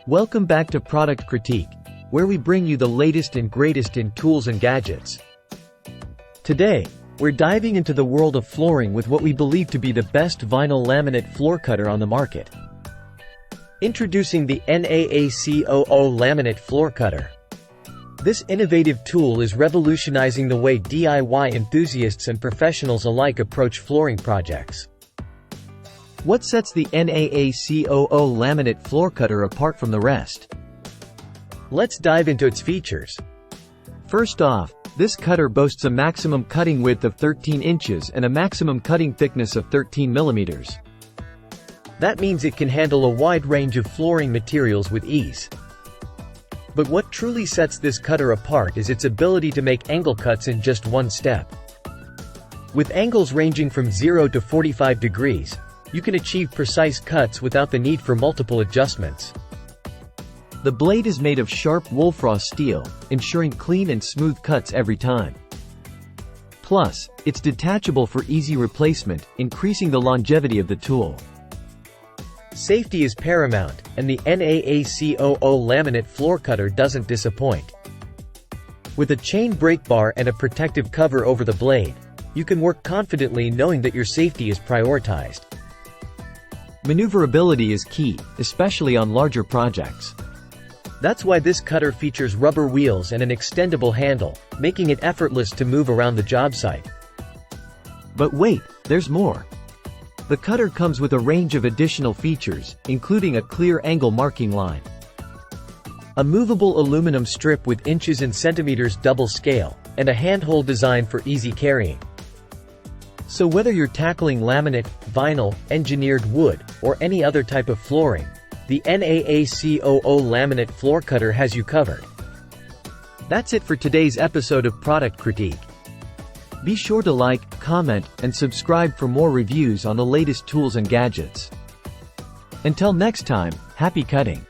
Welcome back to Product Critique, where we bring you the latest and greatest in tools and gadgets. Today, we're diving into the world of flooring with what we believe to be the best vinyl laminate floor cutter on the market. Introducing the NAACOO Laminate Floor Cutter. This innovative tool is revolutionizing the way DIY enthusiasts and professionals alike approach flooring projects. What sets the NAACOO Laminate Floor Cutter apart from the rest? Let's dive into its features. First off, this cutter boasts a maximum cutting width of 13 inches and a maximum cutting thickness of 13 millimeters. That means it can handle a wide range of flooring materials with ease. But what truly sets this cutter apart is its ability to make angle cuts in just one step. With angles ranging from 0 to 45 degrees, you can achieve precise cuts without the need for multiple adjustments. The blade is made of sharp Wolfrost steel, ensuring clean and smooth cuts every time. Plus, it's detachable for easy replacement, increasing the longevity of the tool. Safety is paramount, and the NAACOO Laminate Floor Cutter doesn't disappoint. With a chain brake bar and a protective cover over the blade, you can work confidently knowing that your safety is prioritized. Maneuverability is key, especially on larger projects. That's why this cutter features rubber wheels and an extendable handle, making it effortless to move around the job site. But wait, there's more. The cutter comes with a range of additional features, including a clear angle marking line, a movable aluminum strip with inches and centimeters double scale, and a handhold design for easy carrying. So whether you're tackling laminate, vinyl, engineered wood, or any other type of flooring, the NAACOO Laminate Floor Cutter has you covered. That's it for today's episode of Product Critique. Be sure to like, comment, and subscribe for more reviews on the latest tools and gadgets. Until next time, happy cutting!